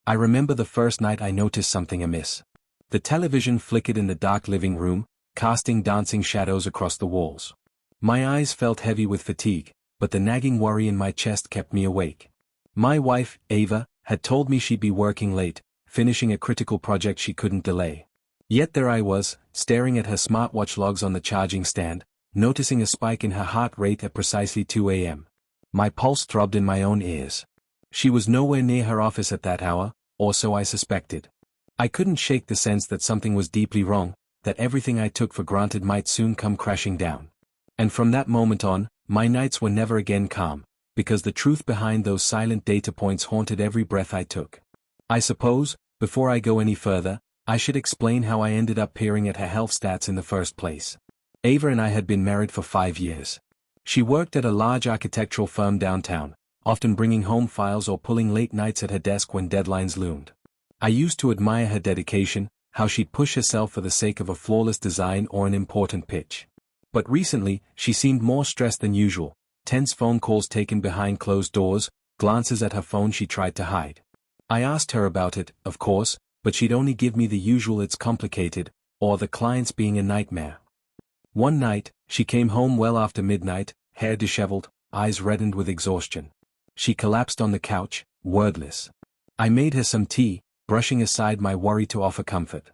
I remember the first night I noticed something amiss. The television flickered in the dark living room, casting dancing shadows across the walls. My eyes felt heavy with fatigue, but the nagging worry in my chest kept me awake. My wife, Ava, had told me she'd be working late, finishing a critical project she couldn't delay. Yet there I was, staring at her smartwatch logs on the charging stand, noticing a spike in her heart rate at precisely 2 a.m. My pulse throbbed in my own ears. She was nowhere near her office at that hour, or so I suspected. I couldn't shake the sense that something was deeply wrong, that everything I took for granted might soon come crashing down. And from that moment on, my nights were never again calm, because the truth behind those silent data points haunted every breath I took. I suppose, before I go any further, I should explain how I ended up peering at her health stats in the first place. Ava and I had been married for 5 years. She worked at a large architectural firm downtown, often bringing home files or pulling late nights at her desk when deadlines loomed. I used to admire her dedication, how she'd push herself for the sake of a flawless design or an important pitch. But recently, she seemed more stressed than usual, tense phone calls taken behind closed doors, glances at her phone she tried to hide. I asked her about it, of course, but she'd only give me the usual "it's complicated," or the client's being a nightmare. One night, she came home well after midnight, hair disheveled, eyes reddened with exhaustion. She collapsed on the couch, wordless. I made her some tea, brushing aside my worry to offer comfort.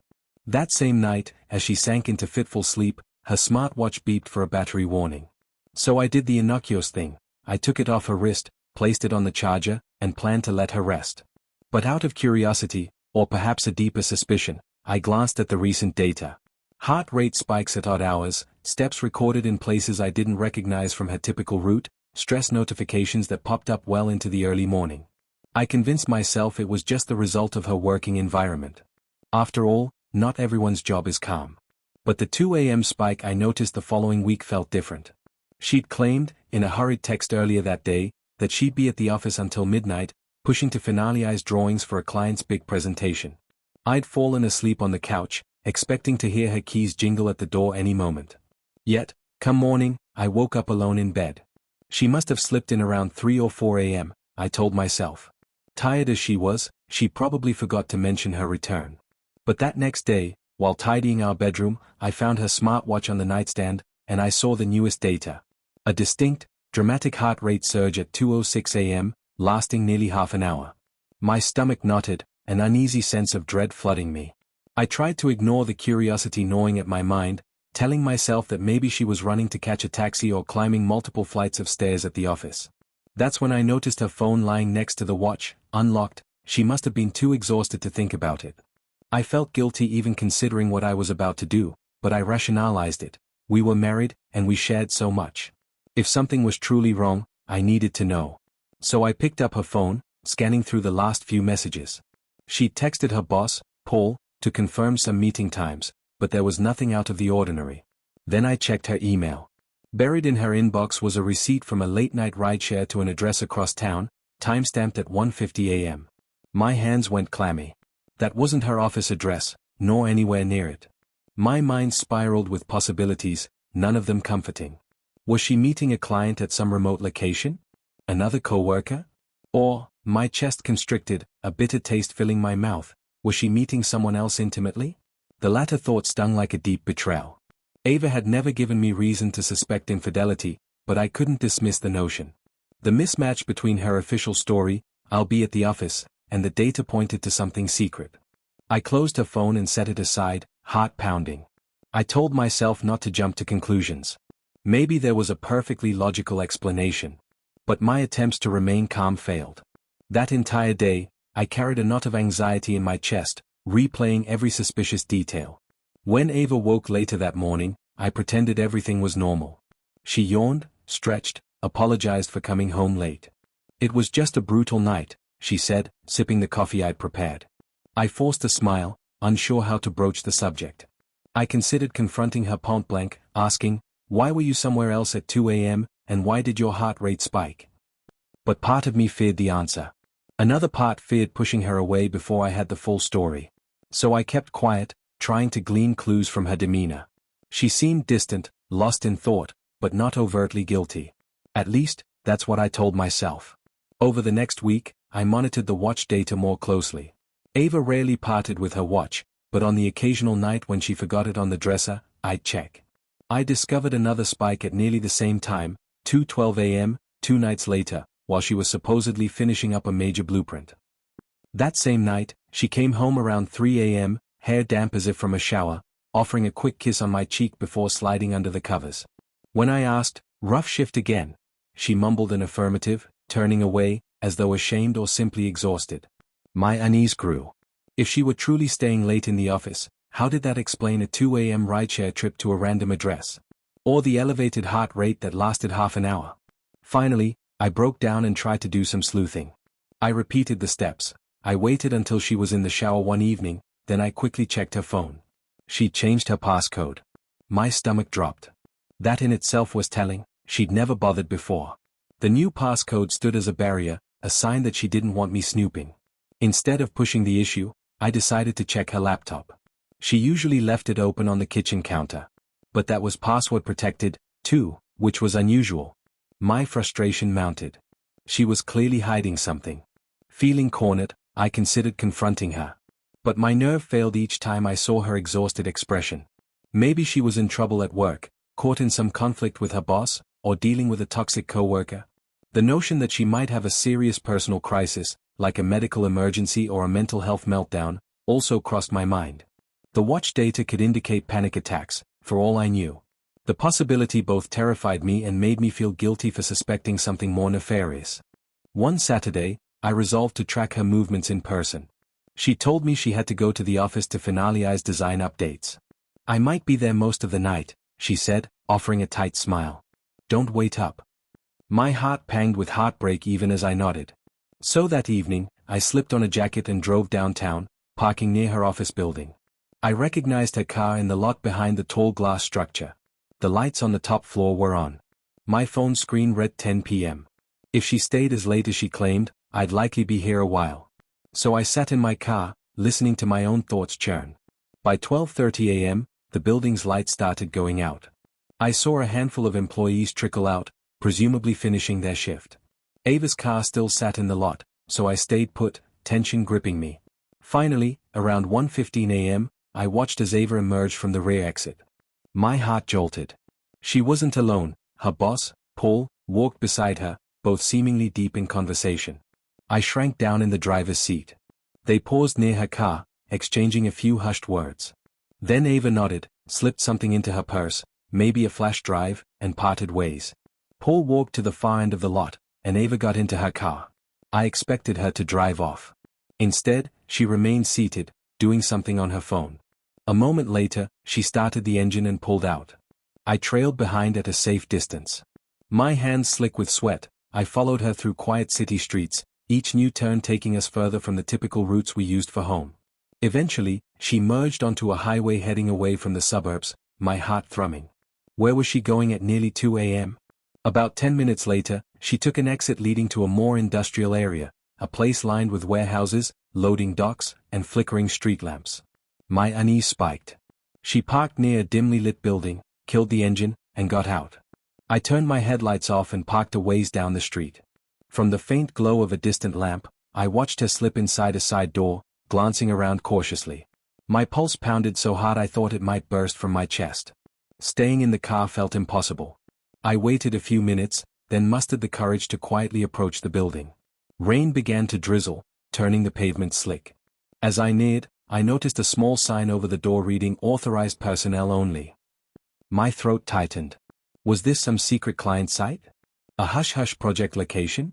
That same night, as she sank into fitful sleep, her smartwatch beeped for a battery warning. So I did the innocuous thing. I took it off her wrist, placed it on the charger, and planned to let her rest. But out of curiosity, or perhaps a deeper suspicion, I glanced at the recent data. Heart rate spikes at odd hours, steps recorded in places I didn't recognize from her typical route, stress notifications that popped up well into the early morning. I convinced myself it was just the result of her working environment. After all, not everyone's job is calm. But the 2 a.m. spike I noticed the following week felt different. She'd claimed, in a hurried text earlier that day, that she'd be at the office until midnight, pushing to finalize drawings for a client's big presentation. I'd fallen asleep on the couch, expecting to hear her keys jingle at the door any moment. Yet, come morning, I woke up alone in bed. She must have slipped in around 3 or 4 a.m., I told myself. Tired as she was, she probably forgot to mention her return. But that next day, while tidying our bedroom, I found her smartwatch on the nightstand, and I saw the newest data. A distinct, dramatic heart rate surge at 2:06 a.m., lasting nearly half an hour. My stomach knotted, an uneasy sense of dread flooding me. I tried to ignore the curiosity gnawing at my mind, telling myself that maybe she was running to catch a taxi or climbing multiple flights of stairs at the office. That's when I noticed her phone lying next to the watch, unlocked. She must have been too exhausted to think about it. I felt guilty even considering what I was about to do, but I rationalized it. We were married, and we shared so much. If something was truly wrong, I needed to know. So I picked up her phone, scanning through the last few messages. She'd texted her boss, Paul, to confirm some meeting times, but there was nothing out of the ordinary. Then I checked her email. Buried in her inbox was a receipt from a late-night rideshare to an address across town, timestamped at 1:50 a.m. My hands went clammy. That wasn't her office address, nor anywhere near it. My mind spiraled with possibilities, none of them comforting. Was she meeting a client at some remote location? Another coworker? Or, my chest constricted, a bitter taste filling my mouth, was she meeting someone else intimately? The latter thought stung like a deep betrayal. Ava had never given me reason to suspect infidelity, but I couldn't dismiss the notion. The mismatch between her official story, "I'll be at the office," and the data pointed to something secret. I closed her phone and set it aside, heart pounding. I told myself not to jump to conclusions. Maybe there was a perfectly logical explanation. But my attempts to remain calm failed. That entire day, I carried a knot of anxiety in my chest, replaying every suspicious detail. When Ava woke later that morning, I pretended everything was normal. She yawned, stretched, apologized for coming home late. "It was just a brutal night," she said, sipping the coffee I'd prepared. I forced a smile, unsure how to broach the subject. I considered confronting her point blank, asking, "Why were you somewhere else at 2 a.m., and why did your heart rate spike?" But part of me feared the answer. Another part feared pushing her away before I had the full story. So I kept quiet, trying to glean clues from her demeanor. She seemed distant, lost in thought, but not overtly guilty. At least, that's what I told myself. Over the next week, I monitored the watch data more closely. Ava rarely parted with her watch, but on the occasional night when she forgot it on the dresser, I'd check. I discovered another spike at nearly the same time, 2:12 a.m., 2 nights later, while she was supposedly finishing up a major blueprint. That same night, she came home around 3 a.m., hair damp as if from a shower, offering a quick kiss on my cheek before sliding under the covers. When I asked, "Rough shift again?" she mumbled an affirmative, turning away, as though ashamed or simply exhausted. My unease grew. If she were truly staying late in the office, how did that explain a 2 a.m. rideshare trip to a random address? Or the elevated heart rate that lasted half an hour? Finally, I broke down and tried to do some sleuthing. I repeated the steps. I waited until she was in the shower one evening, then I quickly checked her phone. She'd changed her passcode. My stomach dropped. That in itself was telling. She'd never bothered before. The new passcode stood as a barrier, a sign that she didn't want me snooping. Instead of pushing the issue, I decided to check her laptop. She usually left it open on the kitchen counter. But that was password protected, too, which was unusual. My frustration mounted. She was clearly hiding something. Feeling cornered, I considered confronting her. But my nerve failed each time I saw her exhausted expression. Maybe she was in trouble at work, caught in some conflict with her boss, or dealing with a toxic coworker. The notion that she might have a serious personal crisis, like a medical emergency or a mental health meltdown, also crossed my mind. The watch data could indicate panic attacks, for all I knew. The possibility both terrified me and made me feel guilty for suspecting something more nefarious. One Saturday, I resolved to track her movements in person. She told me she had to go to the office to finalize design updates. "I might be there most of the night," she said, offering a tight smile. "Don't wait up." My heart panged with heartbreak even as I nodded. So that evening, I slipped on a jacket and drove downtown, parking near her office building. I recognized her car in the lot behind the tall glass structure. The lights on the top floor were on. My phone screen read 10 p.m. If she stayed as late as she claimed, I'd likely be here a while. So I sat in my car, listening to my own thoughts churn. By 12:30 a.m., the building's lights started going out. I saw a handful of employees trickle out, presumably finishing their shift. Ava's car still sat in the lot, so I stayed put, tension gripping me. Finally, around 1:15 a.m., I watched as Ava emerged from the rear exit. My heart jolted. She wasn't alone. Her boss, Paul, walked beside her, both seemingly deep in conversation. I shrank down in the driver's seat. They paused near her car, exchanging a few hushed words. Then Ava nodded, slipped something into her purse, maybe a flash drive, and parted ways. Paul walked to the far end of the lot, and Ava got into her car. I expected her to drive off. Instead, she remained seated, doing something on her phone. A moment later, she started the engine and pulled out. I trailed behind at a safe distance. My hands slick with sweat, I followed her through quiet city streets, each new turn taking us further from the typical routes we used for home. Eventually, she merged onto a highway heading away from the suburbs, my heart thrumming. Where was she going at nearly 2 a.m.? About 10 minutes later, she took an exit leading to a more industrial area, a place lined with warehouses, loading docks, and flickering street lamps. My unease spiked. She parked near a dimly lit building, killed the engine, and got out. I turned my headlights off and parked a ways down the street. From the faint glow of a distant lamp, I watched her slip inside a side door, glancing around cautiously. My pulse pounded so hard I thought it might burst from my chest. Staying in the car felt impossible. I waited a few minutes, then mustered the courage to quietly approach the building. Rain began to drizzle, turning the pavement slick. As I neared, I noticed a small sign over the door reading "Authorized Personnel Only." My throat tightened. Was this some secret client site? A hush-hush project location?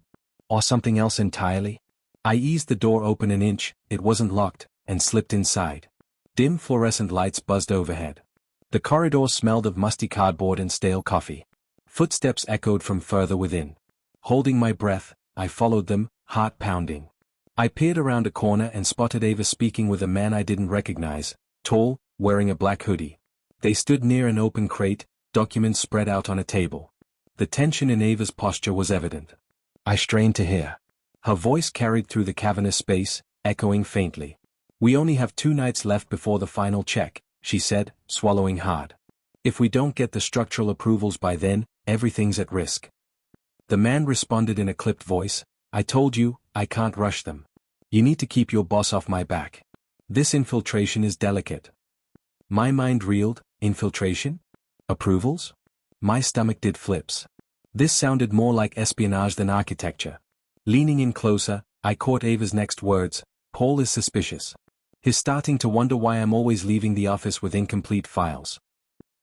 Or something else entirely? I eased the door open an inch, it wasn't locked, and slipped inside. Dim fluorescent lights buzzed overhead. The corridor smelled of musty cardboard and stale coffee. Footsteps echoed from further within. Holding my breath, I followed them, heart pounding. I peered around a corner and spotted Ava speaking with a man I didn't recognize, tall, wearing a black hoodie. They stood near an open crate, documents spread out on a table. The tension in Ava's posture was evident. I strained to hear. Her voice carried through the cavernous space, echoing faintly. "We only have 2 nights left before the final check," she said, swallowing hard. "If we don't get the structural approvals by then, everything's at risk." The man responded in a clipped voice, "I told you, I can't rush them." You need to keep your boss off my back. This infiltration is delicate. My mind reeled. Infiltration? Approvals? My stomach did flips. This sounded more like espionage than architecture. Leaning in closer, I caught Ava's next words. Paul is suspicious. He's starting to wonder why I'm always leaving the office with incomplete files.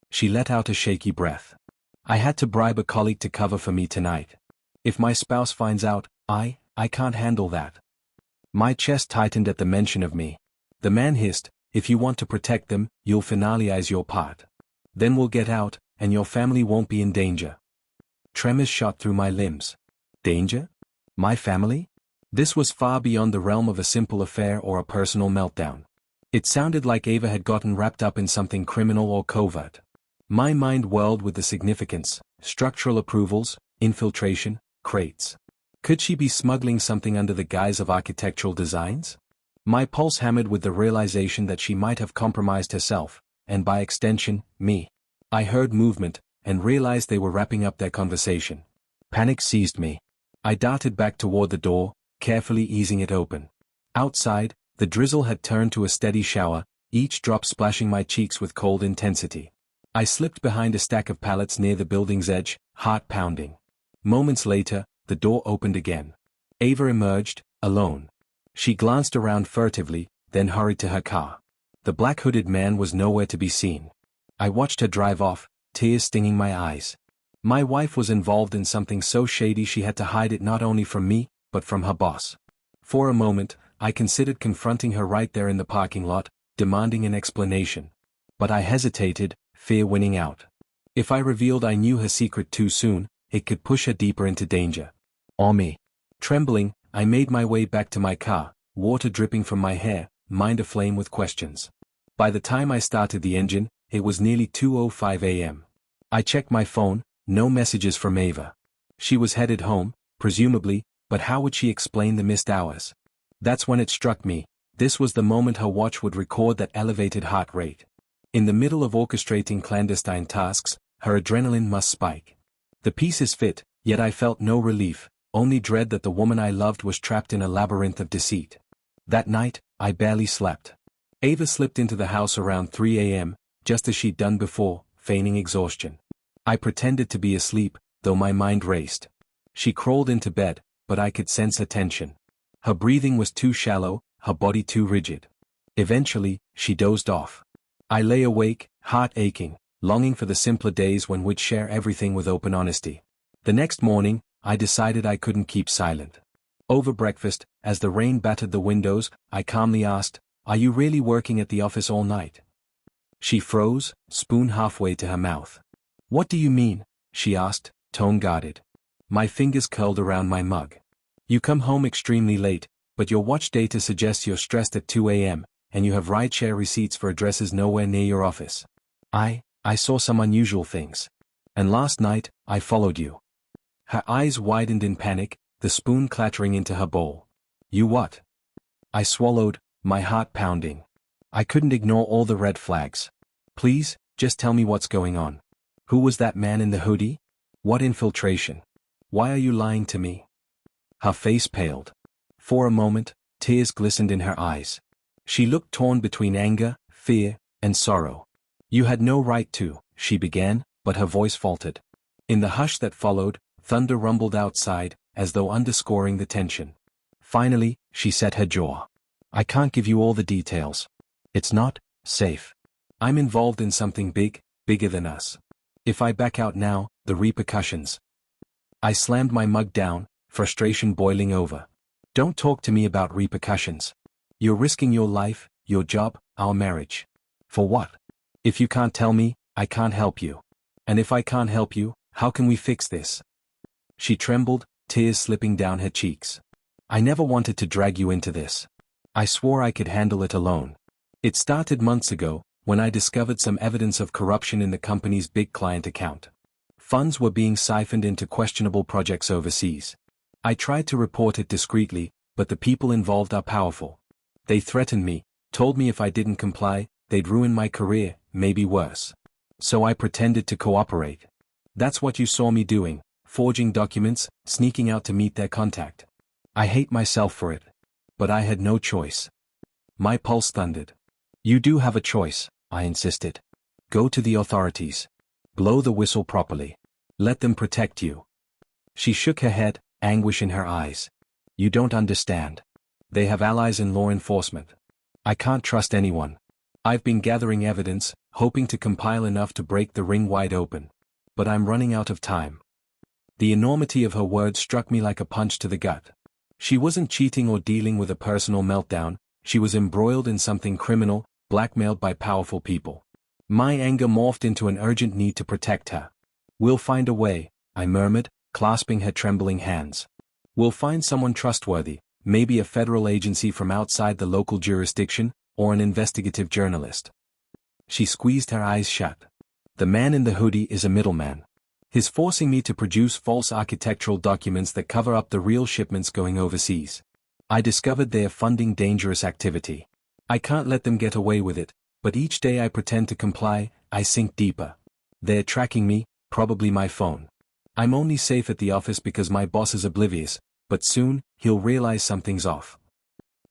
She let out a shaky breath. I had to bribe a colleague to cover for me tonight. If my spouse finds out, I can't handle that. My chest tightened at the mention of me. The man hissed, if you want to protect them, you'll finalize your part. Then we'll get out, and your family won't be in danger. Tremors shot through my limbs. Danger? My family? This was far beyond the realm of a simple affair or a personal meltdown. It sounded like Ava had gotten wrapped up in something criminal or covert. My mind whirled with the significance, structural approvals, infiltration, crates. Could she be smuggling something under the guise of architectural designs? My pulse hammered with the realization that she might have compromised herself, and by extension, me. I heard movement, and realized they were wrapping up their conversation. Panic seized me. I darted back toward the door, carefully easing it open. Outside, the drizzle had turned to a steady shower, each drop splashing my cheeks with cold intensity. I slipped behind a stack of pallets near the building's edge, heart pounding. Moments later, the door opened again. Ava emerged, alone. She glanced around furtively, then hurried to her car. The black-hooded man was nowhere to be seen. I watched her drive off, tears stinging my eyes. My wife was involved in something so shady she had to hide it not only from me, but from her boss. For a moment, I considered confronting her right there in the parking lot, demanding an explanation. But I hesitated, fear winning out. If I revealed I knew her secret too soon, it could push her deeper into danger. Or me. Trembling, I made my way back to my car, water dripping from my hair, mind aflame with questions. By the time I started the engine, it was nearly 2:05 a.m. I checked my phone, no messages from Ava. She was headed home, presumably, but how would she explain the missed hours? That's when it struck me, this was the moment her watch would record that elevated heart rate. In the middle of orchestrating clandestine tasks, her adrenaline must spike. The pieces fit, yet I felt no relief, only dread that the woman I loved was trapped in a labyrinth of deceit. That night, I barely slept. Ava slipped into the house around 3 a.m., just as she'd done before, feigning exhaustion. I pretended to be asleep, though my mind raced. She crawled into bed, but I could sense her tension. Her breathing was too shallow, her body too rigid. Eventually, she dozed off. I lay awake, heart aching, longing for the simpler days when we'd share everything with open honesty. The next morning, I decided I couldn't keep silent. Over breakfast, as the rain battered the windows, I calmly asked, "Are you really working at the office all night?" She froze, spoon halfway to her mouth. "What do you mean?" she asked, tone guarded. My fingers curled around my mug. "You come home extremely late, but your watch data suggests you're stressed at 2 a.m., and you have rideshare receipts for addresses nowhere near your office. I saw some unusual things. And last night, I followed you." Her eyes widened in panic, the spoon clattering into her bowl. "You what?" I swallowed, my heart pounding. I couldn't ignore all the red flags. "Please, just tell me what's going on. Who was that man in the hoodie? What infiltration? Why are you lying to me?" Her face paled. For a moment, tears glistened in her eyes. She looked torn between anger, fear, and sorrow. "You had no right to," she began, but her voice faltered. In the hush that followed, thunder rumbled outside, as though underscoring the tension. Finally, she set her jaw. "I can't give you all the details. It's not safe. I'm involved in something big, bigger than us. If I back out now, the repercussions." I slammed my mug down, frustration boiling over. "Don't talk to me about repercussions. You're risking your life, your job, our marriage. For what? If you can't tell me, I can't help you. And if I can't help you, how can we fix this?" She trembled, tears slipping down her cheeks. "I never wanted to drag you into this. I swore I could handle it alone. It started months ago, when I discovered some evidence of corruption in the company's big client account. Funds were being siphoned into questionable projects overseas. I tried to report it discreetly, but the people involved are powerful. They threatened me, told me if I didn't comply, they'd ruin my career, maybe worse. So I pretended to cooperate. That's what you saw me doing, forging documents, sneaking out to meet their contact. I hate myself for it. But I had no choice. My pulse thundered. You do have a choice, I insisted. Go to the authorities. Blow the whistle properly. Let them protect you. She shook her head, anguish in her eyes. You don't understand. They have allies in law enforcement. I can't trust anyone. I've been gathering evidence, hoping to compile enough to break the ring wide open. But I'm running out of time. The enormity of her words struck me like a punch to the gut. She wasn't cheating or dealing with a personal meltdown, she was embroiled in something criminal, blackmailed by powerful people. My anger morphed into an urgent need to protect her. We'll find a way, I murmured, clasping her trembling hands. We'll find someone trustworthy, maybe a federal agency from outside the local jurisdiction, or an investigative journalist. She squeezed her eyes shut. The man in the hoodie is a middleman. He's forcing me to produce false architectural documents that cover up the real shipments going overseas. I discovered they are funding dangerous activity. I can't let them get away with it, but each day I pretend to comply, I sink deeper. They're tracking me, probably my phone. I'm only safe at the office because my boss is oblivious, but soon, he'll realize something's off.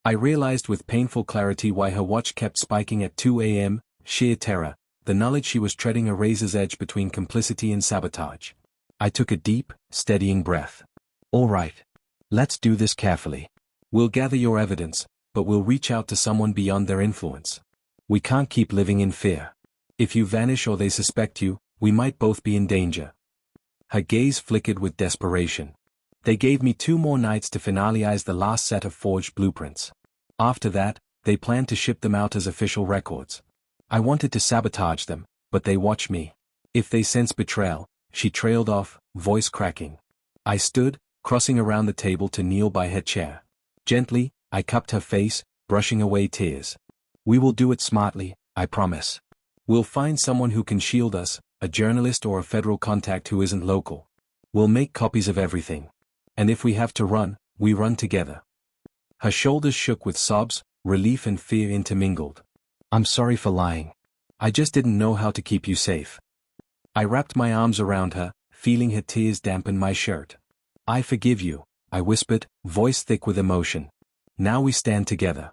I realized with painful clarity why her watch kept spiking at 2 a.m., sheer terror, the knowledge she was treading a razor's edge between complicity and sabotage. I took a deep, steadying breath. All right. Let's do this carefully. We'll gather your evidence, but we'll reach out to someone beyond their influence. We can't keep living in fear. If you vanish or they suspect you, we might both be in danger. Her gaze flickered with desperation. They gave me 2 more nights to finalize the last set of forged blueprints. After that, they planned to ship them out as official records. I wanted to sabotage them, but they watched me. If they sense betrayal, she trailed off, voice cracking. I stood, crossing around the table to kneel by her chair. Gently, I cupped her face, brushing away tears. We will do it smartly, I promise. We'll find someone who can shield us, a journalist or a federal contact who isn't local. We'll make copies of everything. And if we have to run, we run together. Her shoulders shook with sobs, relief and fear intermingled. I'm sorry for lying. I just didn't know how to keep you safe. I wrapped my arms around her, feeling her tears dampen my shirt. I forgive you, I whispered, voice thick with emotion. Now we stand together.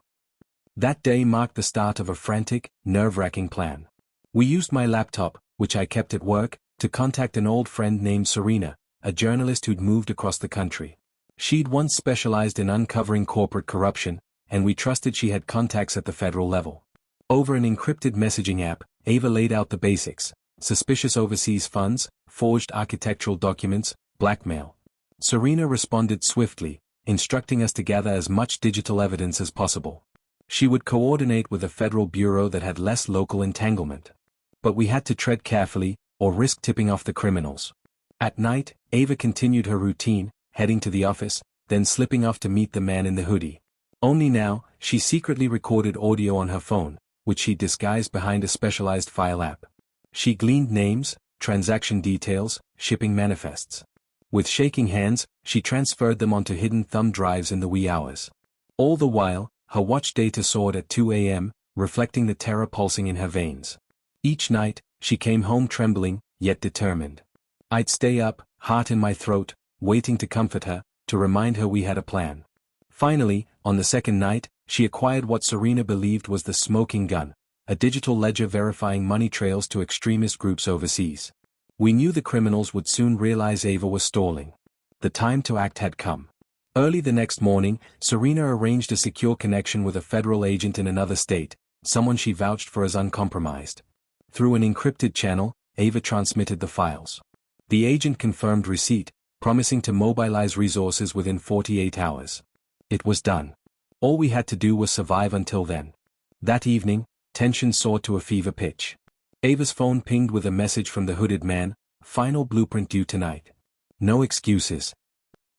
That day marked the start of a frantic, nerve-wracking plan. We used my laptop, which I kept at work, to contact an old friend named Serena, a journalist who'd moved across the country. She'd once specialized in uncovering corporate corruption, and we trusted she had contacts at the federal level. Over an encrypted messaging app, Ava laid out the basics: suspicious overseas funds, forged architectural documents, blackmail. Serena responded swiftly, instructing us to gather as much digital evidence as possible. She would coordinate with a federal bureau that had less local entanglement. But we had to tread carefully, or risk tipping off the criminals. At night, Ava continued her routine, heading to the office, then slipping off to meet the man in the hoodie. Only now, she secretly recorded audio on her phone, which she disguised behind a specialized file app. She gleaned names, transaction details, shipping manifests. With shaking hands, she transferred them onto hidden thumb drives in the wee hours. All the while, her watch data soared at 2 a.m., reflecting the terror pulsing in her veins. Each night, she came home trembling, yet determined. I'd stay up, heart in my throat, waiting to comfort her, to remind her we had a plan. Finally, on the second night, she acquired what Serena believed was the smoking gun, a digital ledger verifying money trails to extremist groups overseas. We knew the criminals would soon realize Ava was stalling. The time to act had come. Early the next morning, Serena arranged a secure connection with a federal agent in another state, someone she vouched for as uncompromised. Through an encrypted channel, Ava transmitted the files. The agent confirmed receipt, promising to mobilize resources within 48 hours. It was done. All we had to do was survive until then. That evening, tension soared to a fever pitch. Ava's phone pinged with a message from the hooded man: final blueprint due tonight. No excuses.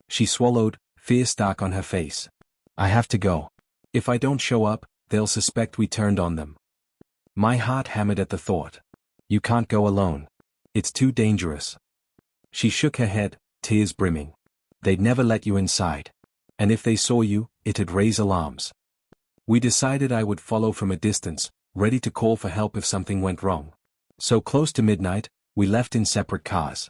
She swallowed, fear stark on her face. I have to go. If I don't show up, they'll suspect we turned on them. My heart hammered at the thought. You can't go alone. It's too dangerous. She shook her head, tears brimming. They'd never let you inside. And if they saw you, it'd raise alarms. We decided I would follow from a distance, ready to call for help if something went wrong. So close to midnight, we left in separate cars.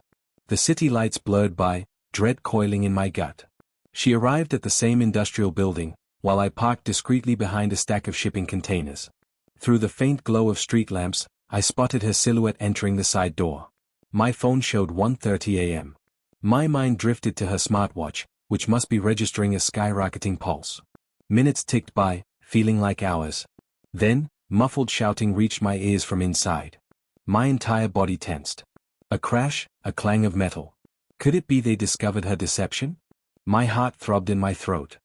The city lights blurred by, dread coiling in my gut. She arrived at the same industrial building, while I parked discreetly behind a stack of shipping containers. Through the faint glow of street lamps, I spotted her silhouette entering the side door. My phone showed 1:30 a.m. My mind drifted to her smartwatch, which must be registering a skyrocketing pulse. Minutes ticked by, feeling like hours. Then, muffled shouting reached my ears from inside. My entire body tensed. A crash, a clang of metal. Could it be they discovered her deception? My heart throbbed in my throat.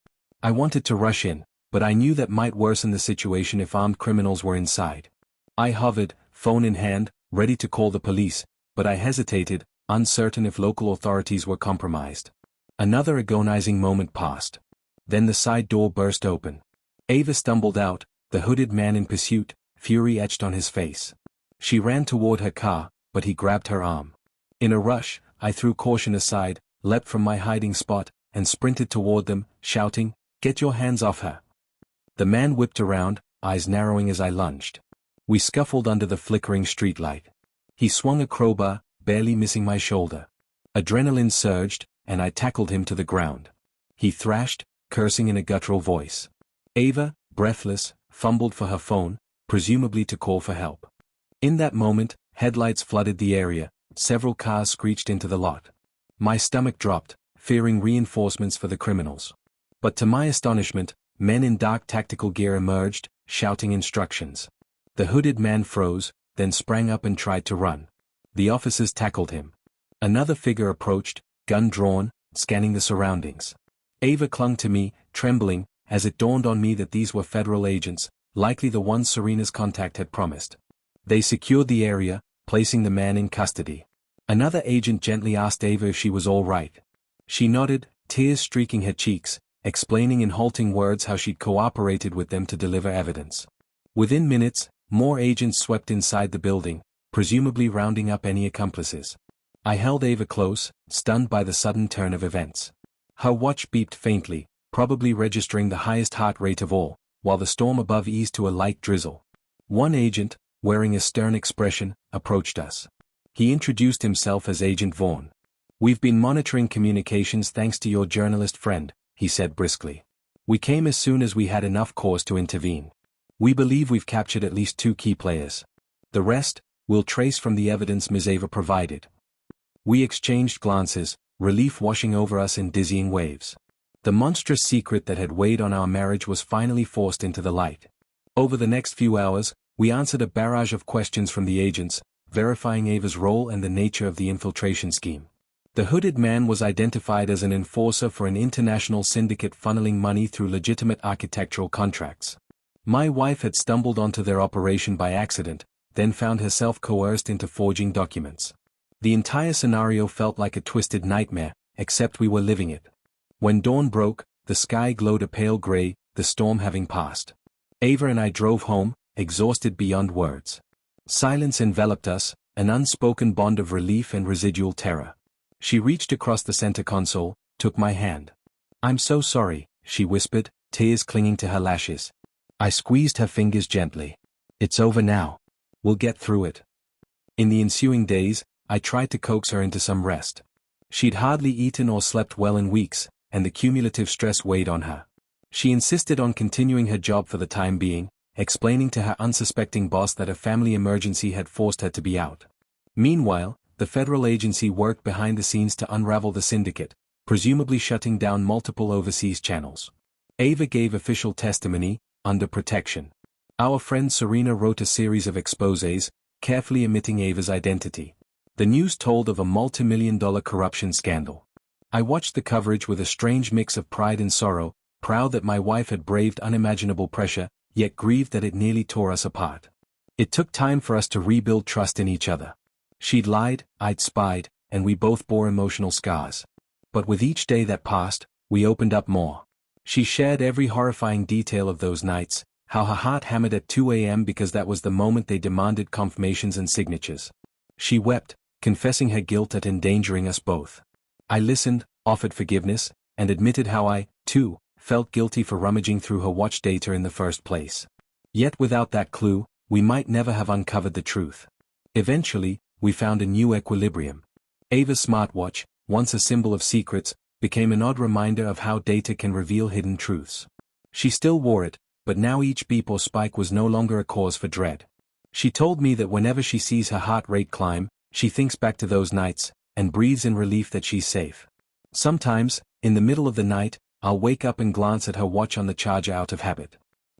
I wanted to rush in, but I knew that might worsen the situation if armed criminals were inside. I hovered, phone in hand, ready to call the police, but I hesitated, uncertain if local authorities were compromised. Another agonizing moment passed. Then the side door burst open. Ava stumbled out, the hooded man in pursuit, fury etched on his face. She ran toward her car, but he grabbed her arm. In a rush, I threw caution aside, leapt from my hiding spot, and sprinted toward them, shouting, "Get your hands off her!" The man whipped around, eyes narrowing as I lunged. We scuffled under the flickering streetlight. He swung a crowbar, barely missing my shoulder. Adrenaline surged, and I tackled him to the ground. He thrashed, cursing in a guttural voice. Ava, breathless, fumbled for her phone, presumably to call for help. In that moment, headlights flooded the area, several cars screeched into the lot. My stomach dropped, fearing reinforcements for the criminals. But to my astonishment, men in dark tactical gear emerged, shouting instructions. The hooded man froze, then sprang up and tried to run. The officers tackled him. Another figure approached, gun drawn, scanning the surroundings. Ava clung to me, trembling, as it dawned on me that these were federal agents, likely the ones Serena's contact had promised. They secured the area, placing the man in custody. Another agent gently asked Ava if she was all right. She nodded, tears streaking her cheeks, explaining in halting words how she'd cooperated with them to deliver evidence. Within minutes, more agents swept inside the building, presumably rounding up any accomplices. I held Ava close, stunned by the sudden turn of events. Her watch beeped faintly, probably registering the highest heart rate of all, while the storm above eased to a light drizzle. One agent, wearing a stern expression, approached us. He introduced himself as Agent Vaughn. "We've been monitoring communications thanks to your journalist friend," he said briskly. "We came as soon as we had enough cause to intervene. We believe we've captured at least 2 key players. The rest, we'll trace from the evidence Ms. Ava provided." We exchanged glances, relief washing over us in dizzying waves. The monstrous secret that had weighed on our marriage was finally forced into the light. Over the next few hours, we answered a barrage of questions from the agents, verifying Ava's role and the nature of the infiltration scheme. The hooded man was identified as an enforcer for an international syndicate funneling money through legitimate architectural contracts. My wife had stumbled onto their operation by accident, then found herself coerced into forging documents. The entire scenario felt like a twisted nightmare, except we were living it. When dawn broke, the sky glowed a pale gray, the storm having passed. Ava and I drove home, exhausted beyond words. Silence enveloped us, an unspoken bond of relief and residual terror. She reached across the center console, took my hand. "I'm so sorry," she whispered, tears clinging to her lashes. I squeezed her fingers gently. "It's over now. We'll get through it." In the ensuing days, I tried to coax her into some rest. She'd hardly eaten or slept well in weeks, and the cumulative stress weighed on her. She insisted on continuing her job for the time being, explaining to her unsuspecting boss that a family emergency had forced her to be out. Meanwhile, the federal agency worked behind the scenes to unravel the syndicate, presumably shutting down multiple overseas channels. Ava gave official testimony, under protection. Our friend Serena wrote a series of exposés, carefully omitting Ava's identity. The news told of a multi-million-dollar corruption scandal. I watched the coverage with a strange mix of pride and sorrow, proud that my wife had braved unimaginable pressure, yet grieved that it nearly tore us apart. It took time for us to rebuild trust in each other. She'd lied, I'd spied, and we both bore emotional scars. But with each day that passed, we opened up more. She shared every horrifying detail of those nights, how her heart hammered at 2 a.m. because that was the moment they demanded confirmations and signatures. She wept, confessing her guilt at endangering us both. I listened, offered forgiveness, and admitted how I, too, felt guilty for rummaging through her watch data in the first place. Yet without that clue, we might never have uncovered the truth. Eventually, we found a new equilibrium. Ava's smartwatch, once a symbol of secrets, became an odd reminder of how data can reveal hidden truths. She still wore it, but now each beep or spike was no longer a cause for dread. She told me that whenever she sees her heart rate climb, she thinks back to those nights, and breathes in relief that she's safe. Sometimes, in the middle of the night, I'll wake up and glance at her watch on the charger out of habit.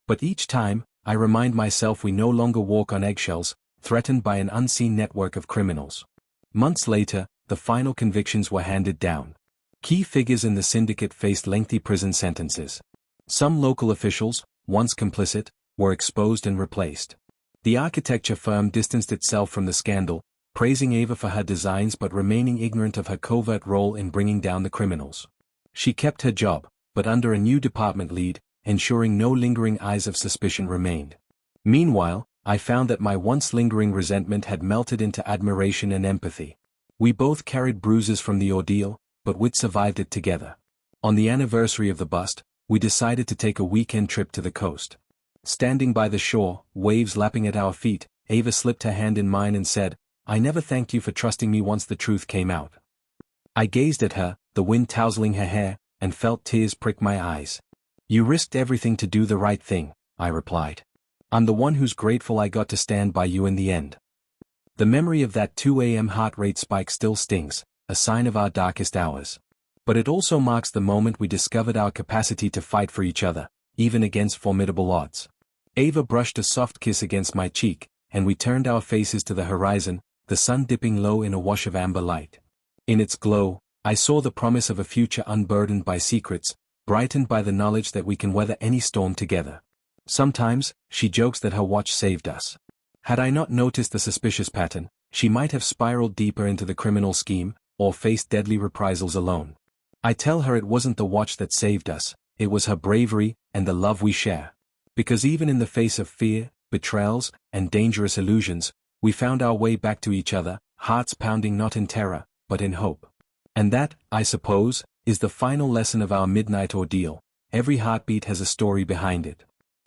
But each time, I remind myself we no longer walk on eggshells, threatened by an unseen network of criminals. Months later, the final convictions were handed down. Key figures in the syndicate faced lengthy prison sentences. Some local officials, once complicit, were exposed and replaced. The architecture firm distanced itself from the scandal, praising Ava for her designs but remaining ignorant of her covert role in bringing down the criminals. She kept her job, but under a new department lead, ensuring no lingering eyes of suspicion remained. Meanwhile, I found that my once lingering resentment had melted into admiration and empathy. We both carried bruises from the ordeal, but we'd survived it together. On the anniversary of the bust, we decided to take a weekend trip to the coast. Standing by the shore, waves lapping at our feet, Ava slipped her hand in mine and said, "I never thanked you for trusting me once the truth came out." I gazed at her, the wind tousling her hair, and felt tears prick my eyes. "You risked everything to do the right thing," I replied. "I'm the one who's grateful I got to stand by you in the end." The memory of that 2 a.m. heart rate spike still stings, a sign of our darkest hours. But it also marks the moment we discovered our capacity to fight for each other, even against formidable odds. Ava brushed a soft kiss against my cheek, and we turned our faces to the horizon, the sun dipping low in a wash of amber light. In its glow, I saw the promise of a future unburdened by secrets, brightened by the knowledge that we can weather any storm together. Sometimes, she jokes that her watch saved us. Had I not noticed the suspicious pattern, she might have spiraled deeper into the criminal scheme, or faced deadly reprisals alone. I tell her it wasn't the watch that saved us, it was her bravery, and the love we share. Because even in the face of fear, betrayals, and dangerous illusions, we found our way back to each other, hearts pounding not in terror, but in hope. And that, I suppose, is the final lesson of our midnight ordeal. Every heartbeat has a story behind it.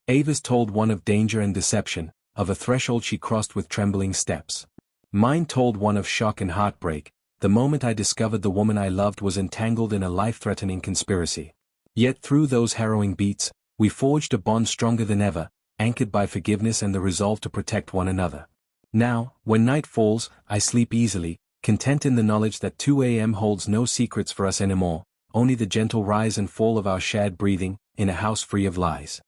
Ava's told one of danger and deception, of a threshold she crossed with trembling steps. Mine told one of shock and heartbreak, the moment I discovered the woman I loved was entangled in a life-threatening conspiracy. Yet through those harrowing beats, we forged a bond stronger than ever, anchored by forgiveness and the resolve to protect one another. Now, when night falls, I sleep easily, content in the knowledge that 2 a.m. holds no secrets for us anymore, only the gentle rise and fall of our shared breathing, in a house free of lies.